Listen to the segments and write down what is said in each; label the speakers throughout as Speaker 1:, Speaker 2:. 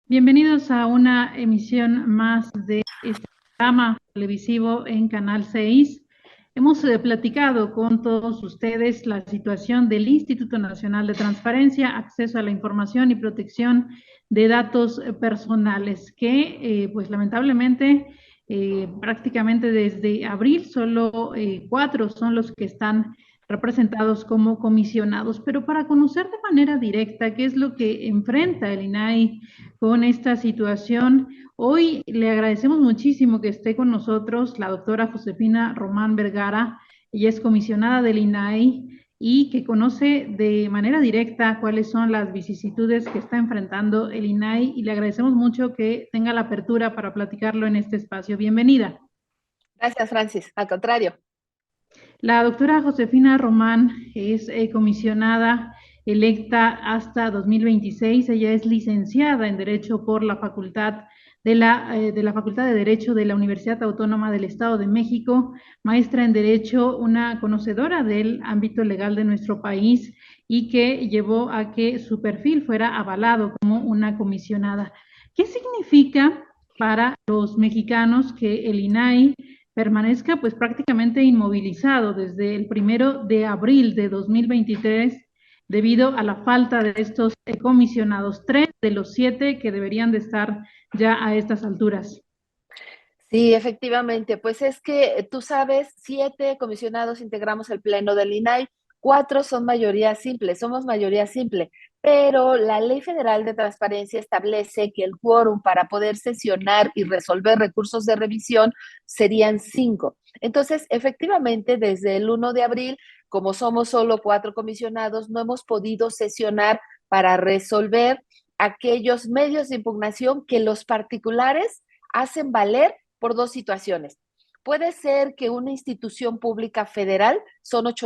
Speaker 1: Bienvenidos a una emisión más de este programa televisivo en Canal 6. Hemos platicado con todos ustedes la situación del Instituto Nacional de Transparencia, Acceso a la Información y Protección de Datos Personales, que pues lamentablemente prácticamente desde abril solo 4 son los que están representados como comisionados. Pero para conocer de manera directa qué es lo que enfrenta el INAI con esta situación, hoy le agradecemos muchísimo que esté con nosotros la doctora Josefina Román Vergara. Ella es comisionada del INAI y que conoce de manera directa cuáles son las vicisitudes que está enfrentando el INAI, y le agradecemos mucho que tenga la apertura para platicarlo en este espacio. Bienvenida.
Speaker 2: Gracias, Francis. Al contrario.
Speaker 1: La doctora Josefina Román es comisionada electa hasta 2026. Ella es licenciada en Derecho por la Facultad de la Facultad de Derecho de la Universidad Autónoma del Estado de México, maestra en Derecho, una conocedora del ámbito legal de nuestro país y que llevó a que su perfil fuera avalado como una comisionada. ¿Qué significa para los mexicanos que el INAI permanezca pues prácticamente inmovilizado desde el 1 de abril de 2023 debido a la falta de estos comisionados, 3 de los 7 que deberían de estar ya a estas alturas?
Speaker 2: Sí, efectivamente, pues es que tú sabes, 7 comisionados integramos el pleno del INAI, 4 son mayoría simple, somos mayoría simple, pero la Ley Federal de Transparencia establece que el quórum para poder sesionar y resolver recursos de revisión serían 5. Entonces, efectivamente, desde el 1 de abril, como somos solo 4 comisionados, no hemos podido sesionar para resolver aquellos medios de impugnación que los particulares hacen valer por 2 situaciones. Puede ser que una institución pública federal,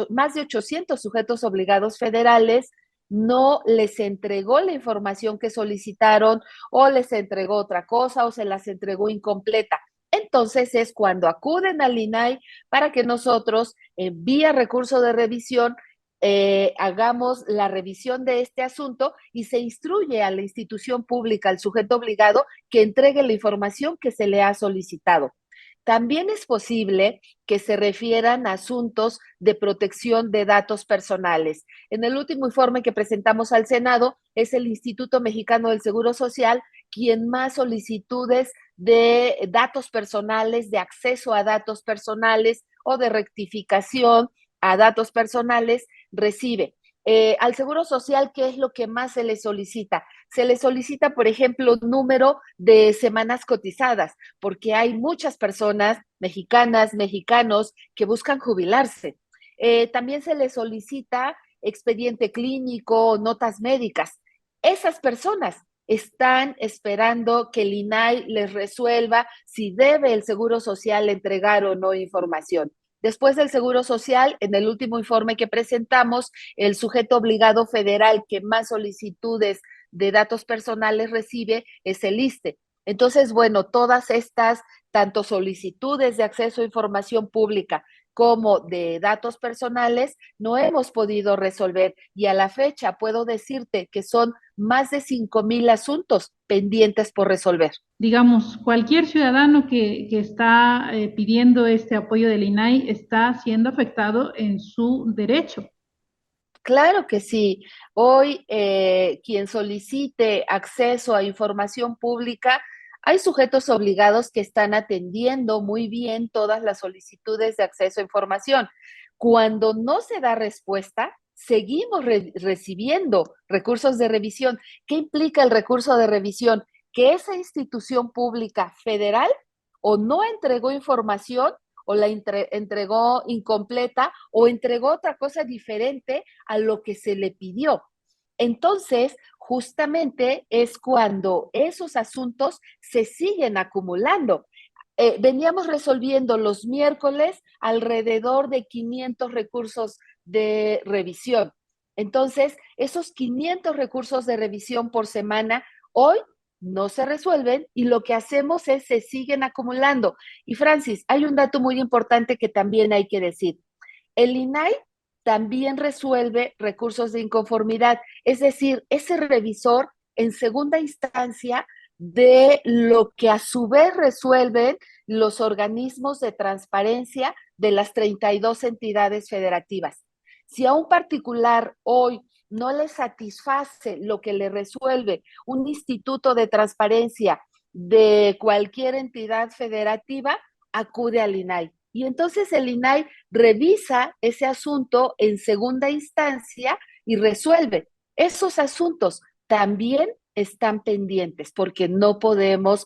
Speaker 2: más de 800 sujetos obligados federales, no les entregó la información que solicitaron, o les entregó otra cosa, o se las entregó incompleta. Entonces es cuando acuden al INAI para que nosotros, vía recurso de revisión, hagamos la revisión de este asunto y se instruye a la institución pública, al sujeto obligado, que entregue la información que se le ha solicitado. También es posible que se refieran a asuntos de protección de datos personales. En el último informe que presentamos al Senado, es el Instituto Mexicano del Seguro Social quien más solicitudes de datos personales, de acceso a datos personales o de rectificación a datos personales recibe. Al Seguro Social, ¿qué es lo que más se le solicita? Se le solicita, por ejemplo, número de semanas cotizadas, porque hay muchas personas mexicanas, mexicanos que buscan jubilarse. También se le solicita expediente clínico, notas médicas. Esas personas están esperando que el INAI les resuelva si debe el Seguro Social entregar o no información. Después del Seguro Social, en el último informe que presentamos, el sujeto obligado federal que más solicitudes de datos personales recibe es el ISSSTE. Entonces, bueno, todas estas, tanto solicitudes de acceso a información pública como de datos personales, no hemos podido resolver, y a la fecha puedo decirte que son más de 5,000 asuntos pendientes por resolver.
Speaker 1: Digamos, cualquier ciudadano que está pidiendo este apoyo del INAI está siendo afectado en su derecho.
Speaker 2: Claro que sí. Hoy, quien solicite acceso a información pública, hay sujetos obligados que están atendiendo muy bien todas las solicitudes de acceso a información. Cuando no se da respuesta, seguimos recibiendo recursos de revisión. ¿Qué implica el recurso de revisión? Que esa institución pública federal o no entregó información, o la entregó incompleta, o entregó otra cosa diferente a lo que se le pidió. Entonces, justamente es cuando esos asuntos se siguen acumulando. Veníamos resolviendo los miércoles alrededor de 500 recursos de revisión. Entonces, esos 500 recursos de revisión por semana hoy no se resuelven y lo que hacemos es se siguen acumulando. Y Francis, hay un dato muy importante que también hay que decir. El INAI también resuelve recursos de inconformidad, es decir, ese revisor en segunda instancia de lo que a su vez resuelven los organismos de transparencia de las 32 entidades federativas. Si a un particular hoy no le satisface lo que le resuelve un instituto de transparencia de cualquier entidad federativa, acude al INAI. Y entonces el INAI revisa ese asunto en segunda instancia y resuelve. Esos asuntos también están pendientes porque no podemos,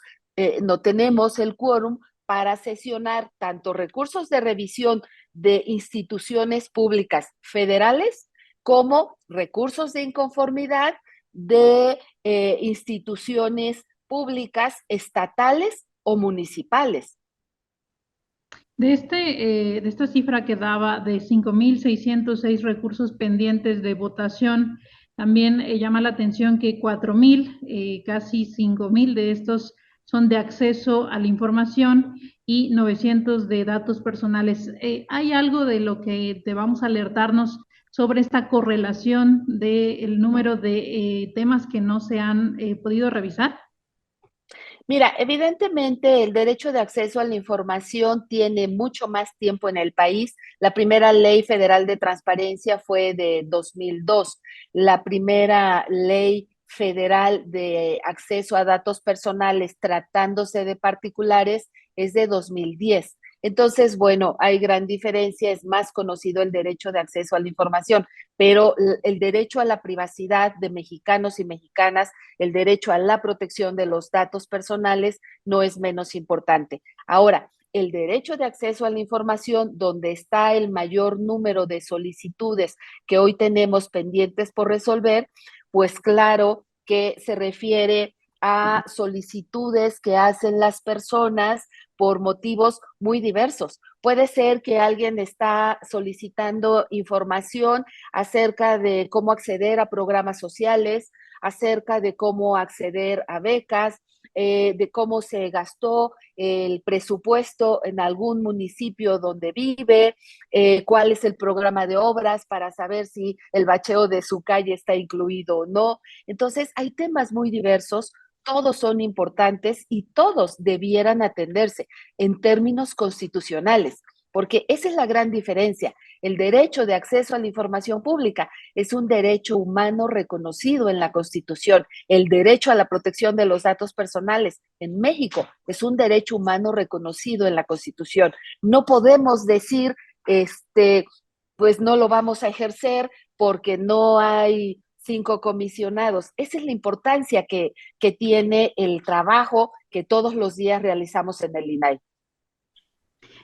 Speaker 2: no tenemos el quórum para sesionar tanto recursos de revisión de instituciones públicas federales como recursos de inconformidad de instituciones públicas estatales o municipales.
Speaker 1: De esta cifra que daba de 5.606 recursos pendientes de votación, también llama la atención que 4.000, casi 5.000 de estos son de acceso a la información y 900 de datos personales. ¿Hay algo de lo que debamos alertarnos sobre esta correlación del número de temas que no se han podido revisar?
Speaker 2: Mira, evidentemente el derecho de acceso a la información tiene mucho más tiempo en el país. La primera ley federal de transparencia fue de 2002. La primera ley federal de acceso a datos personales tratándose de particulares es de 2010. Entonces, bueno, hay gran diferencia, es más conocido el derecho de acceso a la información, pero el derecho a la privacidad de mexicanos y mexicanas, el derecho a la protección de los datos personales no es menos importante. Ahora, el derecho de acceso a la información, donde está el mayor número de solicitudes que hoy tenemos pendientes por resolver, pues claro que se refiere a solicitudes que hacen las personas por motivos muy diversos. Puede ser que alguien está solicitando información acerca de cómo acceder a programas sociales, acerca de cómo acceder a becas, de cómo se gastó el presupuesto en algún municipio donde vive, cuál es el programa de obras para saber si el bacheo de su calle está incluido o no. Entonces, hay temas muy diversos, todos son importantes y todos debieran atenderse en términos constitucionales, porque esa es la gran diferencia. El derecho de acceso a la información pública es un derecho humano reconocido en la Constitución. El derecho a la protección de los datos personales en México es un derecho humano reconocido en la Constitución. No podemos decir, pues no lo vamos a ejercer porque no hay 5 comisionados. Esa es la importancia que tiene el trabajo que todos los días realizamos en el INAI.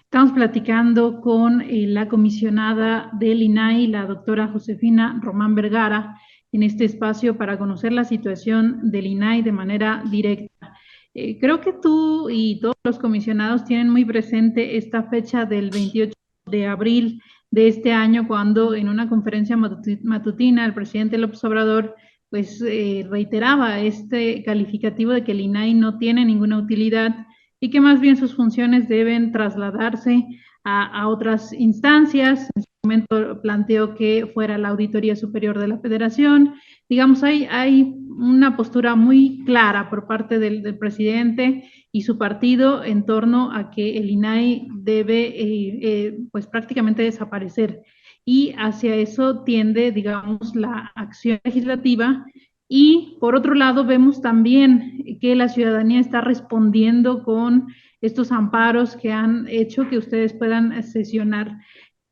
Speaker 1: Estamos platicando con la comisionada del INAI, la doctora Josefina Román Vergara, en este espacio para conocer la situación del INAI de manera directa. Creo que tú y todos los comisionados tienen muy presente esta fecha del 28 de abril de este año, cuando en una conferencia matutina el presidente López Obrador pues reiteraba este calificativo de que el INAI no tiene ninguna utilidad y que más bien sus funciones deben trasladarse a otras instancias. En su momento planteó que fuera la Auditoría Superior de la Federación. Digamos, hay una postura muy clara por parte del presidente y su partido en torno a que el INAI debe pues prácticamente desaparecer. Y hacia eso tiende, digamos, la acción legislativa. Y por otro lado, vemos también que la ciudadanía está respondiendo con estos amparos que han hecho que ustedes puedan sesionar.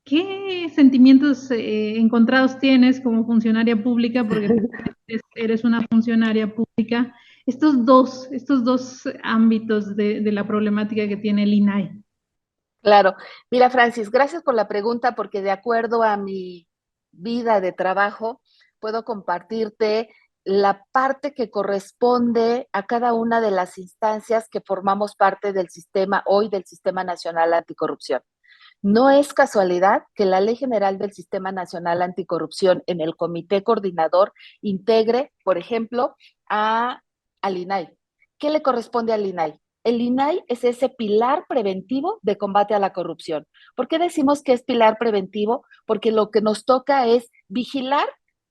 Speaker 1: ¿Qué sentimientos encontrados tienes como funcionaria pública? Porque eres una funcionaria pública. Estos dos ámbitos de la problemática que tiene el INAI.
Speaker 2: Claro. Mira, Francis, gracias por la pregunta, porque de acuerdo a mi vida de trabajo, puedo compartirte la parte que corresponde a cada una de las instancias que formamos parte del sistema hoy, del Sistema Nacional Anticorrupción. No es casualidad que la Ley General del Sistema Nacional Anticorrupción en el Comité Coordinador integre, por ejemplo, al INAI. ¿Qué le corresponde al INAI? El INAI es ese pilar preventivo de combate a la corrupción. ¿Por qué decimos que es pilar preventivo? Porque lo que nos toca es vigilar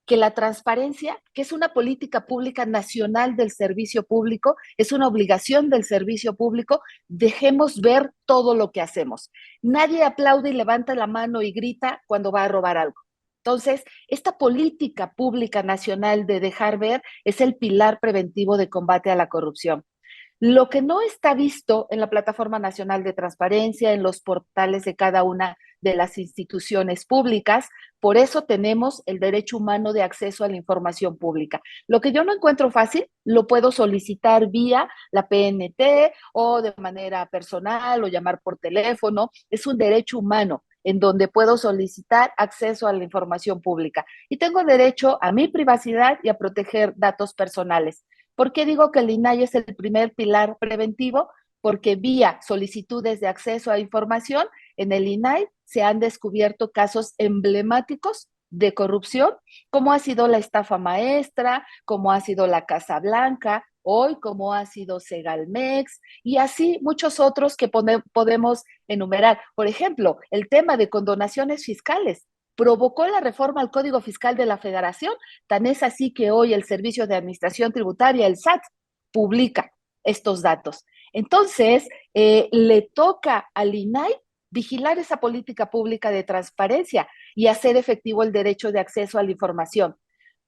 Speaker 2: que la transparencia, que es una política pública nacional del servicio público, es una obligación del servicio público, dejemos ver todo lo que hacemos. Nadie aplaude y levanta la mano y grita cuando va a robar algo. Entonces, esta política pública nacional de dejar ver es el pilar preventivo de combate a la corrupción. Lo que no está visto en la Plataforma Nacional de Transparencia, en los portales de cada una de las instituciones públicas, por eso tenemos el derecho humano de acceso a la información pública. Lo que yo no encuentro fácil, lo puedo solicitar vía la PNT o de manera personal o llamar por teléfono. Es un derecho humano en donde puedo solicitar acceso a la información pública. Y tengo derecho a mi privacidad y a proteger datos personales. ¿Por qué digo que el INAI es el primer pilar preventivo? Porque vía solicitudes de acceso a información, en el INAI se han descubierto casos emblemáticos de corrupción, como ha sido la estafa maestra, como ha sido la Casa Blanca, hoy como ha sido Segalmex, y así muchos otros que podemos enumerar. Por ejemplo, el tema de condonaciones fiscales provocó la reforma al Código Fiscal de la Federación. Tan es así que hoy el Servicio de Administración Tributaria, el SAT, publica estos datos. Entonces, le toca al INAI vigilar esa política pública de transparencia y hacer efectivo el derecho de acceso a la información.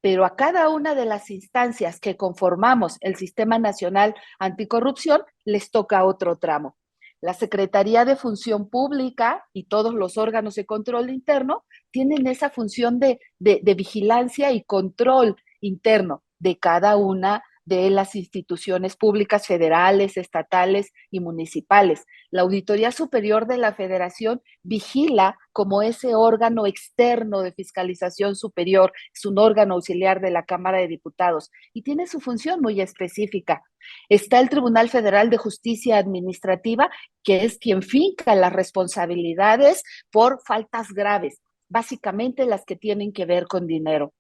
Speaker 2: Pero a cada una de las instancias que conformamos el Sistema Nacional Anticorrupción les toca otro tramo. La Secretaría de Función Pública y todos los órganos de control interno tienen esa función de vigilancia y control interno de cada una de las instituciones públicas federales, estatales y municipales. La Auditoría Superior de la Federación vigila como ese órgano externo de fiscalización superior, es un órgano auxiliar de la Cámara de Diputados y tiene su función muy específica. Está el Tribunal Federal de Justicia Administrativa, que es quien finca las responsabilidades por faltas graves, básicamente las que tienen que ver con dinero.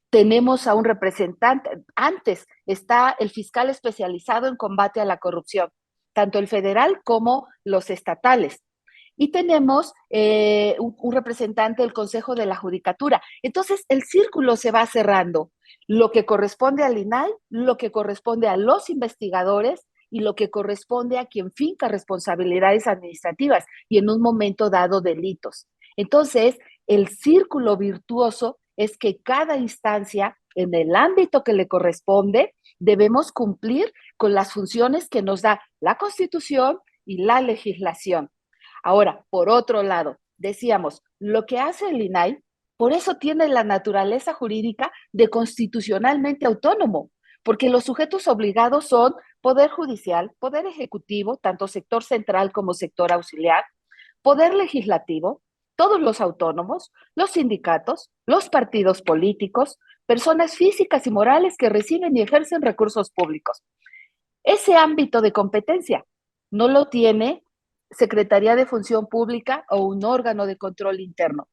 Speaker 2: Tenemos a un representante, antes está el fiscal especializado en combate a la corrupción, tanto el federal como los estatales. Y tenemos un representante del Consejo de la Judicatura. Entonces, el círculo se va cerrando. Lo que corresponde al INAI, lo que corresponde a los investigadores y lo que corresponde a quien finca responsabilidades administrativas y en un momento dado delitos. Entonces, el círculo virtuoso es que cada instancia, en el ámbito que le corresponde, debemos cumplir con las funciones que nos da la Constitución y la legislación. Ahora, por otro lado, decíamos, lo que hace el INAI, por eso tiene la naturaleza jurídica de constitucionalmente autónomo, porque los sujetos obligados son Poder Judicial, Poder Ejecutivo, tanto sector central como sector auxiliar, Poder Legislativo, todos los autónomos, los sindicatos, los partidos políticos, personas físicas y morales que reciben y ejercen recursos públicos. Ese ámbito de competencia no lo tiene Secretaría de Función Pública o un órgano de control interno,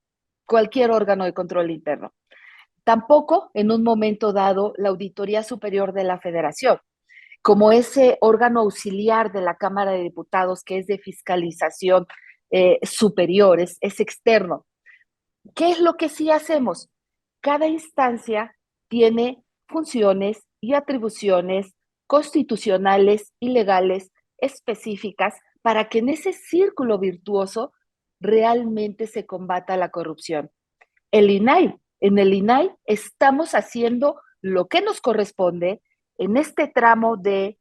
Speaker 2: cualquier órgano de control interno. Tampoco, en un momento dado, la Auditoría Superior de la Federación, como ese órgano auxiliar de la Cámara de Diputados que es de fiscalización superior, es externo. ¿Qué es lo que sí hacemos? Cada instancia tiene funciones y atribuciones constitucionales y legales específicas para que en ese círculo virtuoso realmente se combata la corrupción. En el INAI estamos haciendo lo que nos corresponde en este tramo de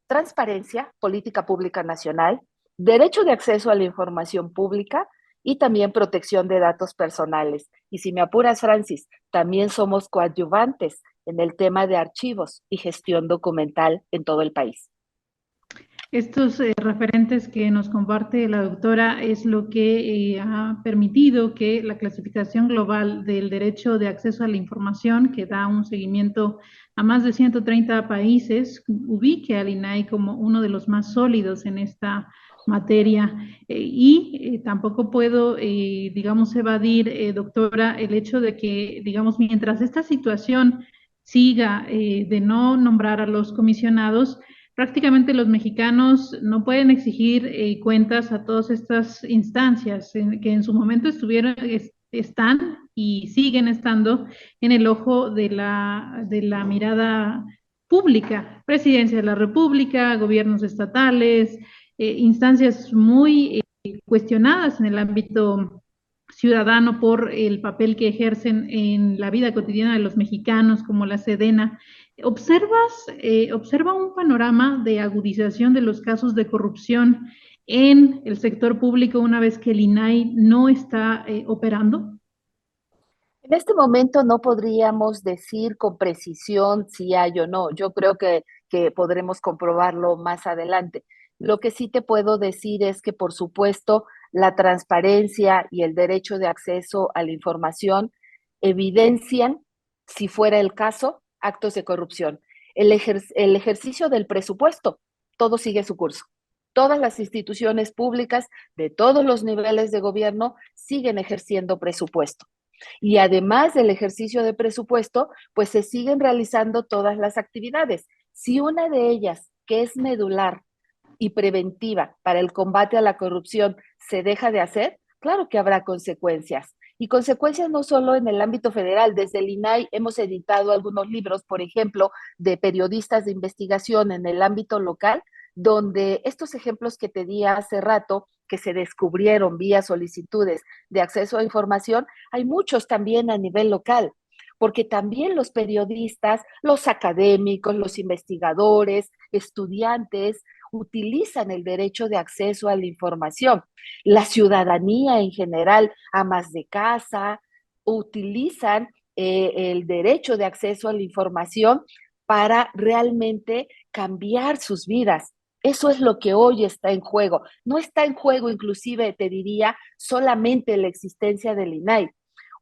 Speaker 2: transparencia, política pública nacional, derecho de acceso a la información pública y también protección de datos personales. Y si me apuras, Francis, también somos coadyuvantes en el tema de archivos y gestión documental en todo el país.
Speaker 1: Estos referentes que nos comparte la doctora es lo que ha permitido que la clasificación global del derecho de acceso a la información, que da un seguimiento a más de 130 países, ubique al INAI como uno de los más sólidos en esta materia. Tampoco puedo, digamos, evadir, doctora, el hecho de que, digamos, mientras esta situación siga de no nombrar a los comisionados, prácticamente los mexicanos no pueden exigir cuentas a todas estas instancias que en su momento están y siguen estando en el ojo de la mirada pública, Presidencia de la República, gobiernos estatales, instancias muy cuestionadas en el ámbito ciudadano por el papel que ejercen en la vida cotidiana de los mexicanos, como la Sedena. Observa un panorama de agudización de los casos de corrupción en el sector público una vez que el INAI no está operando?
Speaker 2: En este momento no podríamos decir con precisión si hay o no. Yo creo que podremos comprobarlo más adelante. Lo que sí te puedo decir es que, por supuesto, la transparencia y el derecho de acceso a la información evidencian, si fuera el caso, actos de corrupción. El ejercicio del presupuesto, todo sigue su curso. Todas las instituciones públicas de todos los niveles de gobierno siguen ejerciendo presupuesto. Y además del ejercicio de presupuesto, pues se siguen realizando todas las actividades. Si una de ellas, que es medular y preventiva para el combate a la corrupción, se deja de hacer, claro que habrá consecuencias. Y consecuencias no solo en el ámbito federal. Desde el INAI hemos editado algunos libros, por ejemplo, de periodistas de investigación en el ámbito local, donde estos ejemplos que te di hace rato, que se descubrieron vía solicitudes de acceso a información, hay muchos también a nivel local, porque también los periodistas, los académicos, los investigadores, estudiantes, utilizan el derecho de acceso a la información. La ciudadanía en general, amas de casa, utilizan el derecho de acceso a la información para realmente cambiar sus vidas. Eso es lo que hoy está en juego. No está en juego, inclusive, te diría, solamente la existencia del INAI.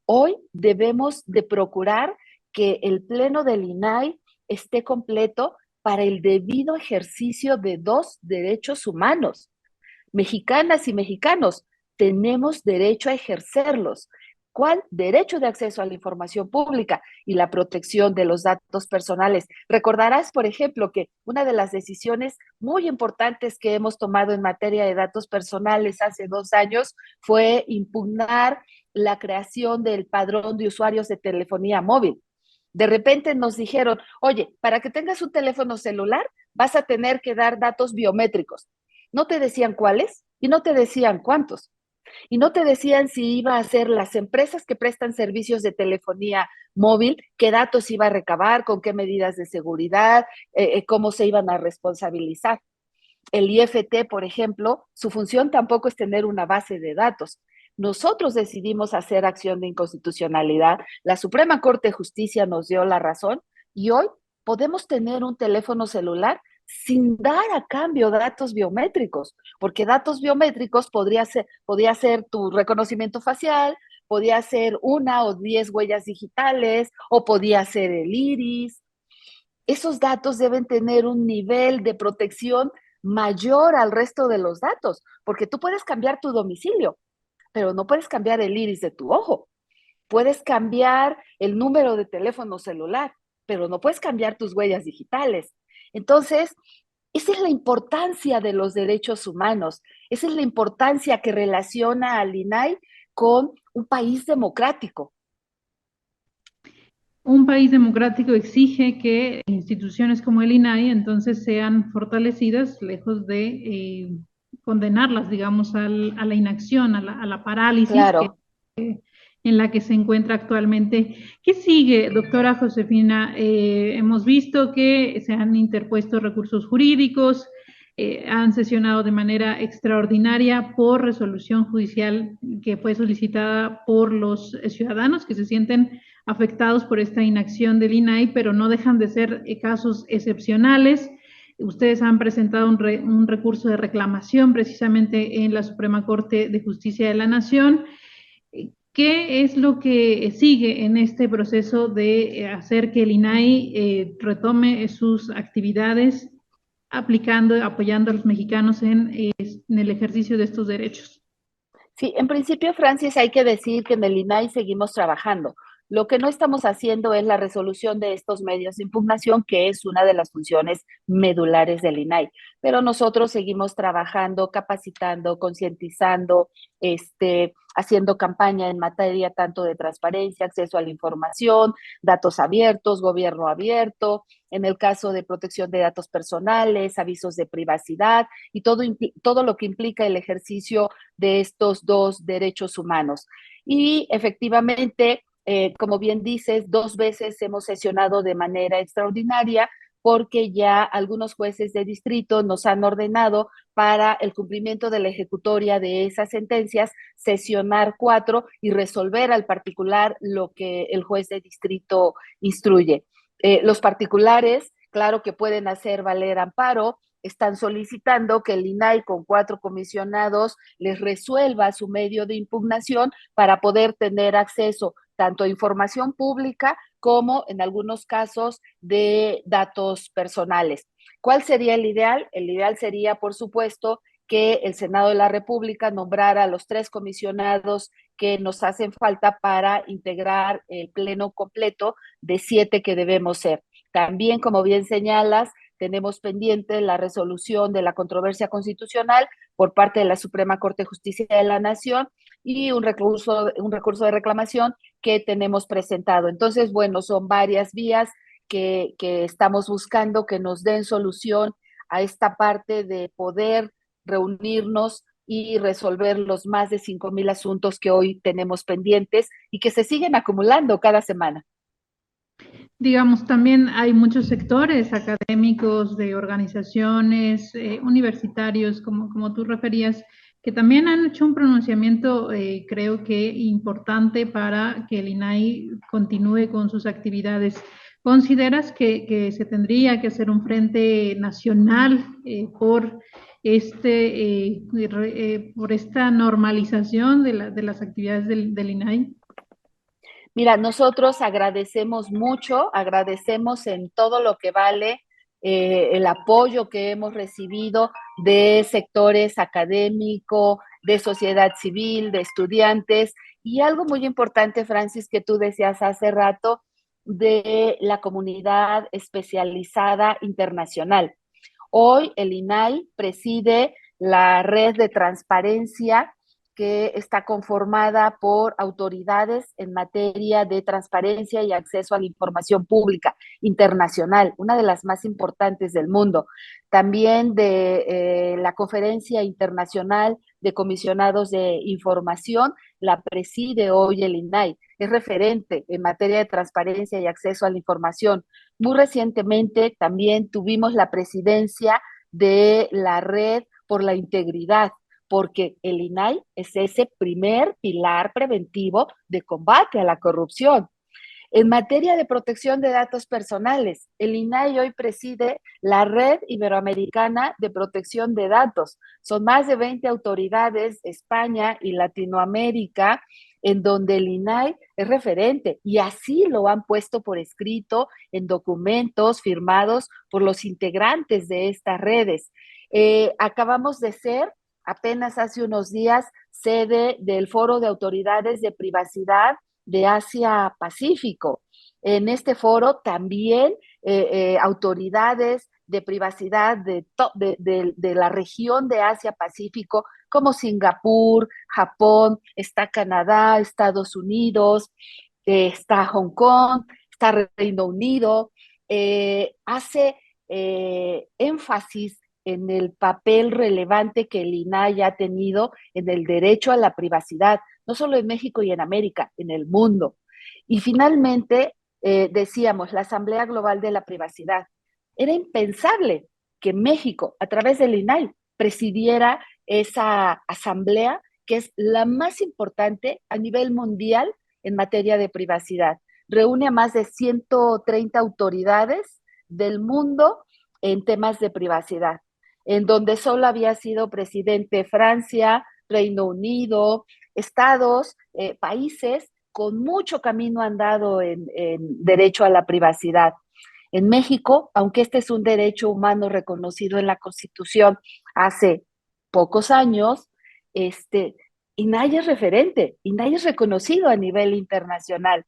Speaker 2: Hoy debemos de procurar que el pleno del INAI esté completo para el debido ejercicio de dos derechos humanos. Mexicanas y mexicanos, tenemos derecho a ejercerlos. ¿Cuál? Derecho de acceso a la información pública y la protección de los datos personales. Recordarás, por ejemplo, que una de las decisiones muy importantes que hemos tomado en materia de datos personales hace 2 años fue impugnar la creación del padrón de usuarios de telefonía móvil. De repente nos dijeron, oye, para que tengas un teléfono celular vas a tener que dar datos biométricos. No te decían cuáles y no te decían cuántos. Y no te decían si iba a ser las empresas que prestan servicios de telefonía móvil, qué datos iba a recabar, con qué medidas de seguridad, cómo se iban a responsabilizar. El IFT, por ejemplo, su función tampoco es tener una base de datos. Nosotros decidimos hacer acción de inconstitucionalidad, la Suprema Corte de Justicia nos dio la razón y hoy podemos tener un teléfono celular sin dar a cambio datos biométricos, porque datos biométricos podría ser tu reconocimiento facial, podía ser 1 o 10 huellas digitales, o podía ser el iris. Esos datos deben tener un nivel de protección mayor al resto de los datos, porque tú puedes cambiar tu domicilio, pero no puedes cambiar el iris de tu ojo. Puedes cambiar el número de teléfono celular, pero no puedes cambiar tus huellas digitales. Entonces, esa es la importancia de los derechos humanos, esa es la importancia que relaciona al INAI con un país democrático.
Speaker 1: Un país democrático exige que instituciones como el INAI entonces sean fortalecidas, lejos de condenarlas, digamos, a la inacción, a la parálisis
Speaker 2: Claro.
Speaker 1: en la que se encuentra actualmente. ¿Qué sigue, doctora Josefina? Hemos visto que se han interpuesto recursos jurídicos, han sesionado de manera extraordinaria por resolución judicial que fue solicitada por los ciudadanos que se sienten afectados por esta inacción del INAI, pero no dejan de ser casos excepcionales. Ustedes han presentado un recurso de reclamación precisamente en la Suprema Corte de Justicia de la Nación. ¿Qué es lo que sigue en este proceso de hacer que el INAI retome sus actividades aplicando, apoyando a los mexicanos en el ejercicio de estos derechos?
Speaker 2: Sí, en principio, Francis, hay que decir que en el INAI seguimos trabajando. Lo que no estamos haciendo es la resolución de estos medios de impugnación, que es una de las funciones medulares del INAI. Pero nosotros seguimos trabajando, capacitando, concientizando, haciendo campaña en materia tanto de transparencia, acceso a la información, datos abiertos, gobierno abierto, en el caso de protección de datos personales, avisos de privacidad y todo lo que implica el ejercicio de estos dos derechos humanos. Y efectivamente, como bien dices, 2 veces hemos sesionado de manera extraordinaria porque ya algunos jueces de distrito nos han ordenado para el cumplimiento de la ejecutoria de esas sentencias, sesionar 4 y resolver al particular lo que el juez de distrito instruye. Los particulares, claro que pueden hacer valer amparo, están solicitando que el INAI con 4 comisionados les resuelva su medio de impugnación para poder tener acceso tanto a información pública como en algunos casos de datos personales. ¿Cuál sería el ideal? El ideal sería, por supuesto, que el Senado de la República nombrara a los 3 comisionados que nos hacen falta para integrar el pleno completo de 7 que debemos ser. También, como bien señalas, tenemos pendiente la resolución de la controversia constitucional por parte de la Suprema Corte de Justicia de la Nación y un recurso de reclamación que tenemos presentado. Entonces, bueno, son varias vías que estamos buscando que nos den solución a esta parte de poder reunirnos y resolver los más de 5,000 asuntos que hoy tenemos pendientes y que se siguen acumulando cada semana.
Speaker 1: Digamos, también hay muchos sectores académicos, de organizaciones, universitarios, como tú referías, que también han hecho un pronunciamiento, creo que importante para que el INAI continúe con sus actividades. ¿Consideras que se tendría que hacer un frente nacional por por esta normalización de las actividades del INAI?
Speaker 2: Mira, nosotros agradecemos en todo lo que vale el apoyo que hemos recibido de sectores académico, de sociedad civil, de estudiantes y algo muy importante, Francis, que tú decías hace rato, de la comunidad especializada internacional. Hoy el INAI preside la red de transparencia que está conformada por autoridades en materia de transparencia y acceso a la información pública internacional, una de las más importantes del mundo. También de la Conferencia Internacional de Comisionados de Información, la preside hoy el INAI. Es referente en materia de transparencia y acceso a la información. Muy recientemente también tuvimos la presidencia de la Red por la Integridad, porque el INAI es ese primer pilar preventivo de combate a la corrupción. En materia de protección de datos personales, el INAI hoy preside la Red Iberoamericana de Protección de Datos. Son más de 20 autoridades, España y Latinoamérica, en donde el INAI es referente y así lo han puesto por escrito en documentos firmados por los integrantes de estas redes. Acabamos de ser, apenas hace unos días, sede del Foro de Autoridades de Privacidad de Asia Pacífico. En este foro también autoridades de privacidad de la región de Asia Pacífico, como Singapur, Japón, está Canadá, Estados Unidos, está Hong Kong, está Reino Unido, hace énfasis en el papel relevante que el INAI ha tenido en el derecho a la privacidad, no solo en México y en América, en el mundo. Y finalmente, decíamos, la Asamblea Global de la Privacidad. Era impensable que México, a través del INAI, presidiera esa asamblea que es la más importante a nivel mundial en materia de privacidad. Reúne a más de 130 autoridades del mundo en temas de privacidad, en donde solo había sido presidente Francia, Reino Unido, estados, países con mucho camino andado en derecho a la privacidad. En México, aunque este es un derecho humano reconocido en la Constitución hace pocos años, INAI es referente, INAI es reconocido a nivel internacional.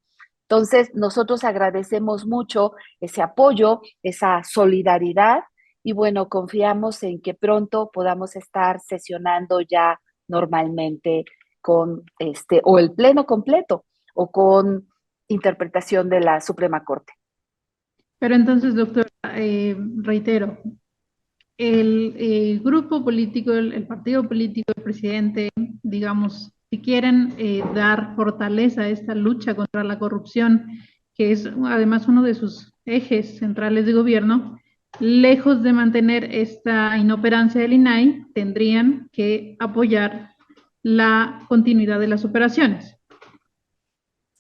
Speaker 2: Entonces, nosotros agradecemos mucho ese apoyo, esa solidaridad y bueno, confiamos en que pronto podamos estar sesionando ya normalmente con o el pleno completo o con interpretación de la Suprema Corte.
Speaker 1: Pero entonces, doctora, reitero, el grupo político, el partido político, el presidente, digamos, si quieren dar fortaleza a esta lucha contra la corrupción, que es además uno de sus ejes centrales de gobierno, lejos de mantener esta inoperancia del INAI, tendrían que apoyar la continuidad de las operaciones.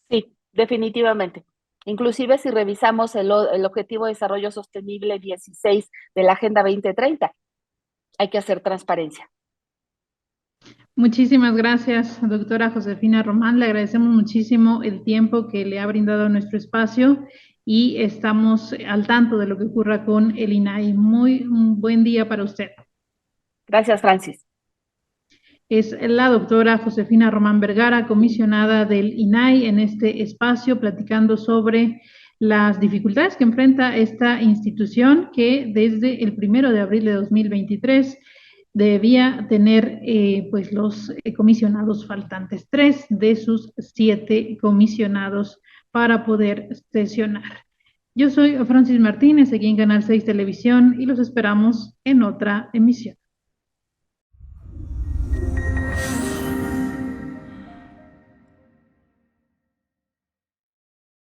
Speaker 2: Sí, definitivamente. Inclusive si revisamos el Objetivo de Desarrollo Sostenible 16 de la Agenda 2030, hay que hacer transparencia.
Speaker 1: Muchísimas gracias, doctora Josefina Román. Le agradecemos muchísimo el tiempo que le ha brindado a nuestro espacio y estamos al tanto de lo que ocurra con el INAI. Un buen día para usted.
Speaker 2: Gracias, Francis.
Speaker 1: Es la doctora Josefina Román Vergara, comisionada del INAI, en este espacio, platicando sobre las dificultades que enfrenta esta institución que desde el 1 de abril de 2023 debía tener pues los comisionados faltantes, 3 de sus 7 comisionados para poder sesionar. Yo soy Francis Martínez, aquí en Canal 6 Televisión y los esperamos en otra emisión.